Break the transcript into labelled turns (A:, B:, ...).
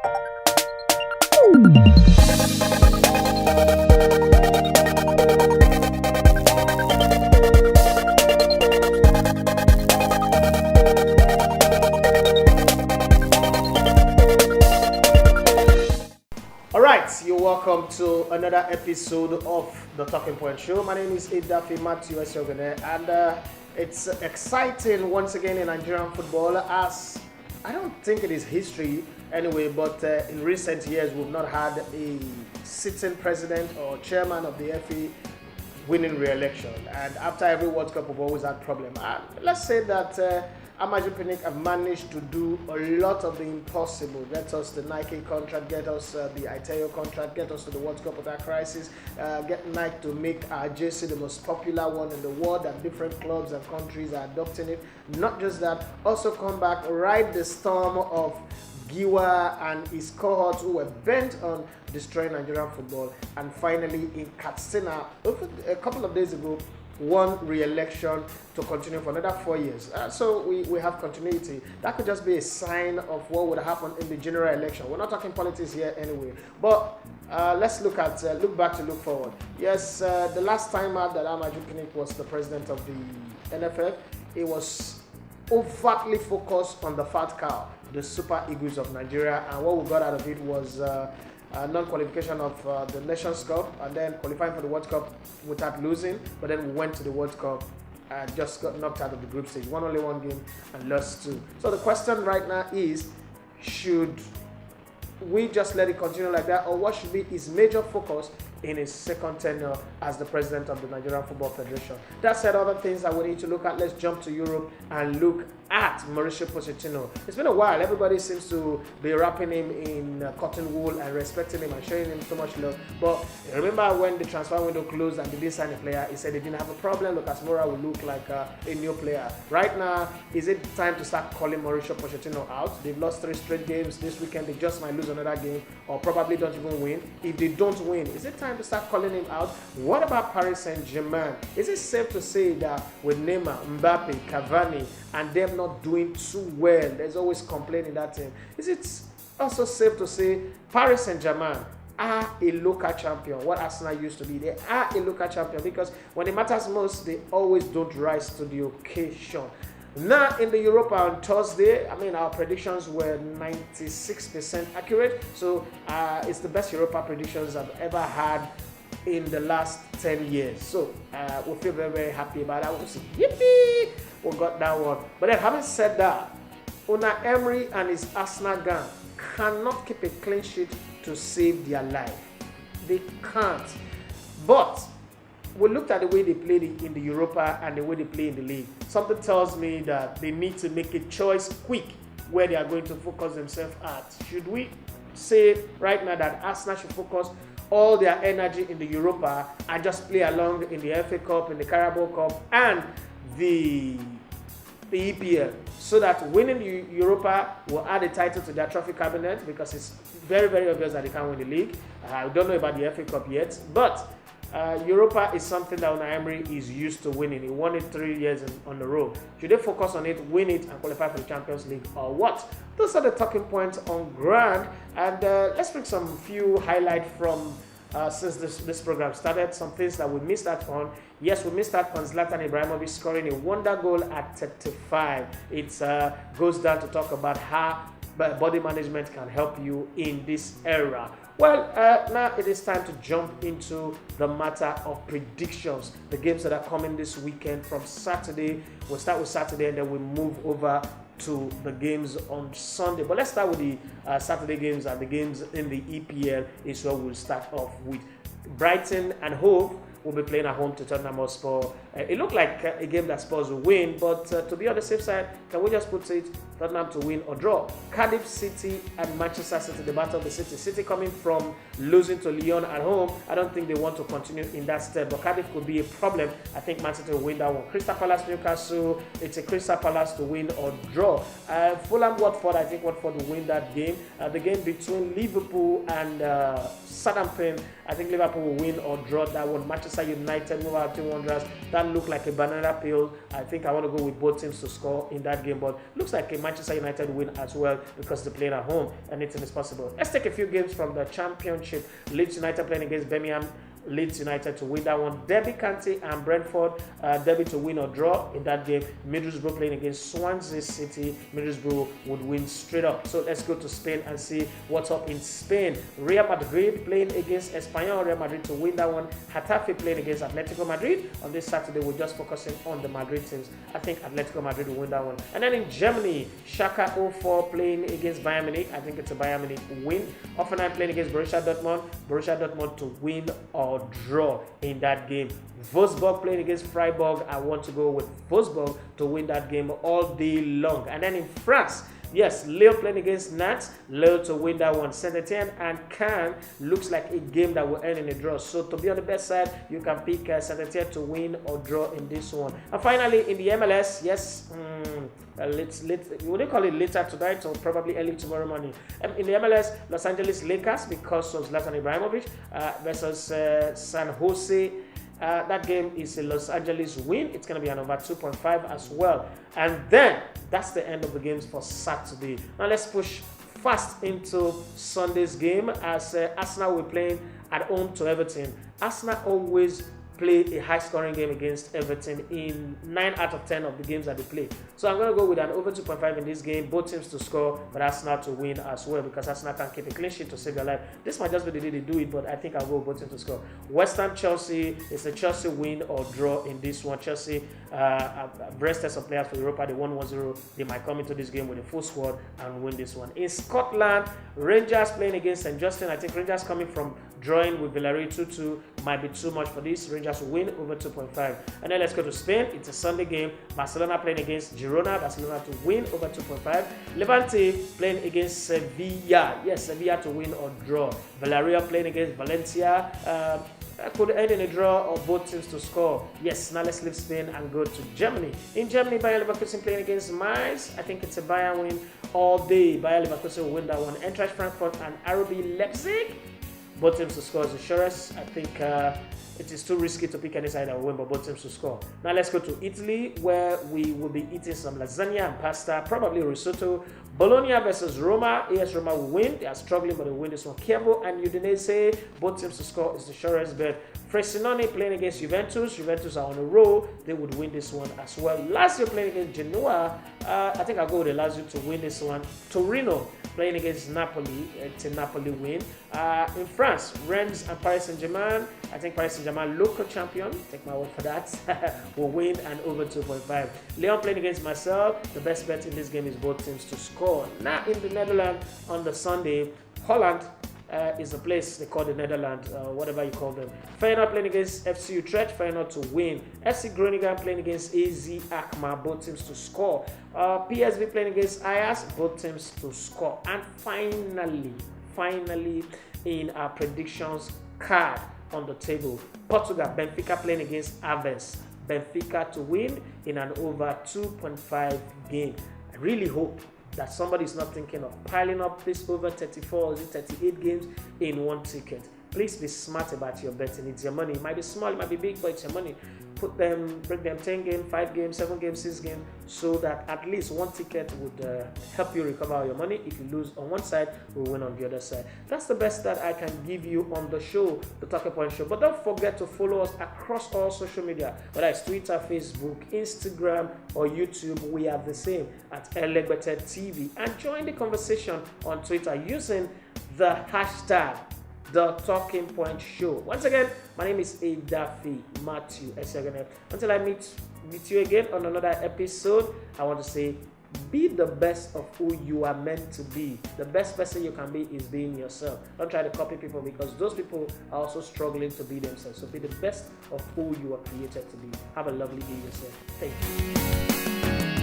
A: Alright, you're welcome to another episode of the Talking Point Show. My name is Idafi Matthew Esogene, and it's exciting once again in Nigerian football, as I don't think it is history anyway, but in recent years we've not had a sitting president or chairman of the FA winning re-election, and after every World Cup we've always had problem. And let's say that Amaju Pinnick have managed to do a lot of the impossible. Get us the Nike contract, get us the Iteo contract, get us to the World Cup without crisis, get Nike to make our jersey the most popular one in the world, and different clubs and countries are adopting it. Not just that, also come back, ride the storm of Giwa and his cohorts who were bent on destroying Nigerian football, and finally in Katsina a couple of days ago won re-election to continue for another 4 years. So we have continuity. That could just be a sign of what would happen in the general election. We're not talking politics here anyway, but let's look back to look forward. Yes, the last time out that Amaju Pinnick was the president of the NFF, it was overtly focused on the fat cow, the Super Eagles of Nigeria, and what we got out of it was non-qualification of the Nations Cup, and then qualifying for the World Cup without losing, but then we went to the World Cup and just got knocked out of the group stage. Won only one game and lost two. So the question right now is, should we just let it continue like that, or what should be his major focus in his second tenure as the president of the Nigerian Football Federation? That said, other things that we need to look at. Let's jump to Europe and look at Mauricio Pochettino. It's been a while. Everybody seems to be wrapping him in cotton wool and respecting him and showing him so much love. But remember when the transfer window closed and they didn't sign a player, he said they didn't have a problem. Lucas Moura will look like a new player. Right now, is it time to start calling Mauricio Pochettino out? They've lost 3 straight games. This weekend, they just might lose another game or probably don't even win. If they don't win, is it time to start calling him out? What about Paris Saint-Germain? Is it safe to say that with Neymar, Mbappe, Cavani, and them not doing too well, there's always complaining that team? Is it also safe to say Paris Saint-Germain are a local champion, what Arsenal used to be? They are a local champion because when it matters most, they always don't rise to the occasion. Now in the Europa on Thursday, our predictions were 96% accurate. So it's the best Europa predictions I've ever had in the last 10 years. So we feel very, very happy about that. We'll say, yippee, we got that one. But then having said that, Unai Emery and his Arsenal gang cannot keep a clean sheet to save their life. They can't. But we looked at the way they played in the Europa and the way they play in the league. Something tells me that they need to make a choice quick where they are going to focus themselves at. Should we say right now that Arsenal should focus all their energy in the Europa and just play along in the FA Cup, in the Carabao Cup, and the EPL, so that winning the Europa will add a title to their trophy cabinet, because it's very, very obvious that they can't win the league. I don't know about the FA Cup yet, but Europa is something that Unai Emery is used to winning. He won it 3 years on the row. Should they focus on it, win it, and qualify for the Champions League, or what? Those are the talking points on ground, and let's bring some few highlights from since this program started. Some things that we missed out on. Yes, we missed out on Zlatan Ibrahimovic scoring a wonder goal at 35. It goes down to talk about how body management can help you in this era. Well, now it is time to jump into the matter of predictions. The games that are coming this weekend from Saturday. We'll start with Saturday and then we'll move over to the games on Sunday. But let's start with the Saturday games, and the games in the EPL is what we'll start off with. Brighton and Hove will be playing at home to Tottenham Hotspur. It looked like a game that Spurs will win, but to be on the safe side, can we just put it Tottenham to win or draw? Cardiff City and Manchester City, the battle of the city. City coming from losing to Lyon at home. I don't think they want to continue in that step, but Cardiff could be a problem. I think Man City will win that one. Crystal Palace, Newcastle, it's a Crystal Palace to win or draw. Fulham, Watford, I think Watford will win that game. The game between Liverpool and Southampton, I think Liverpool will win or draw that one. Manchester United, Wolverhampton Wanderers, that that looked like a banana peel. I think I want to go with both teams to score in that game, but looks like a Manchester United win as well because they're playing at home. Anything is possible. Let's take a few games from the Championship. Leeds United playing against Birmingham. Leeds United to win that one. Derby County and Brentford, Derby to win or draw in that game. Middlesbrough playing against Swansea City. Middlesbrough would win straight up. So let's go to Spain and see what's up in Spain. Real Madrid playing against Espanyol. Real Madrid to win that one. Getafe playing against Atletico Madrid. On this Saturday, we're just focusing on the Madrid teams. I think Atletico Madrid will win that one. And then in Germany, Schalke 04 playing against Bayern Munich. I think it's a Bayern Munich win. Hoffenheim playing against Borussia Dortmund. Borussia Dortmund to win or draw in that game. Wolfsburg playing against Freiburg. I want to go with Wolfsburg to win that game all day long. And then in France, yes, Lille playing against Nantes. Lille to win that one. Saint-Etienne and Caen looks like a game that will end in a draw. So to be on the best side, you can pick Saint-Etienne to win or draw in this one. And finally, in the MLS, yes, would they call it later tonight or probably early tomorrow morning? In the MLS, Los Angeles Lakers, because of Zlatan Ibrahimovic, versus San Jose. That game is a Los Angeles win. It's going to be an over 2.5 as well. And then that's the end of the games for Saturday. Now let's push fast into Sunday's game as Arsenal will be playing at home to Everton. Arsenal always play a high-scoring game against Everton in 9 out of 10 of the games that they play. So I'm going to go with an over 2.5 in this game. Both teams to score, but Arsenal to win as well because Arsenal can keep a clean sheet to save their life. This might just be the day they do it, but I think I'll go with both teams to score. West Ham Chelsea is a Chelsea win or draw in this one. Chelsea rested some players for Europa. They won 1-0. They might come into this game with a full squad and win this one. In Scotland, Rangers playing against St. Justin. I think Rangers coming from drawing with Villarreal 2-2 might be too much for this. Rangers will win over 2.5. And then let's go to Spain. It's a Sunday game. Barcelona playing against Girona. Barcelona to win over 2.5. Levante playing against Sevilla. Yes, Sevilla to win or draw. Villarreal playing against Valencia. Could end in a draw or both teams to score. Yes, now let's leave Spain and go to Germany. In Germany, Bayer Leverkusen playing against Mainz. I think it's a Bayern win all day. Bayer Leverkusen will win that one. Eintracht Frankfurt and RB Leipzig. Both teams to score is the surest. I think it is too risky to pick any side that will win, but both teams to score. Now let's go to Italy, where we will be eating some lasagna and pasta, probably risotto. Bologna versus Roma. AS Roma will win. They are struggling, but they will win this one. Chievo and Udinese, both teams to score is the surest bet. Frosinone playing against Juventus. Juventus are on a roll. They would win this one as well. Lazio playing against Genoa. I think I'll go with the Lazio to win this one. Torino playing against Napoli. It's a Napoli win. In France, Rennes and Paris Saint-Germain. I think Paris Saint-Germain, local champion, take my word for that, will win and over 2.5. Lyon playing against Marseille. The best bet in this game is both teams to score. Now in the Netherlands on the Sunday, Holland is a place they call the Netherlands, whatever you call them. Feyenoord playing against FC Utrecht, Feyenoord to win. FC Groningen playing against AZ Alkmaar, both teams to score. PSV playing against Ajax, both teams to score. And finally, in our predictions card on the table, Portugal, Benfica playing against Aves. Benfica to win in an over 2.5 game. I really hope that somebody is not thinking of piling up this over 34 or 38 games in one ticket. Please be smart about your betting. It's your money. It might be small, it might be big, but it's your money. Break them 10 games, 5 games, 7 games, 6 games, so that at least one ticket would help you recover your money. If you lose on one side, we'll win on the other side. That's the best that I can give you on the show, the Talking Point Show. But don't forget to follow us across all social media, whether it's Twitter, Facebook, Instagram, or YouTube. We are the same at Elegbete TV. And join the conversation on Twitter using the hashtag The Talking Point Show. Once again, my name is Edafi Matthew Esegene. Until I meet you again on another episode, I want to say, be the best of who you are meant to be. The best person you can be is being yourself. Don't try to copy people, because those people are also struggling to be themselves. So be the best of who you are created to be. Have a lovely day yourself. Thank you.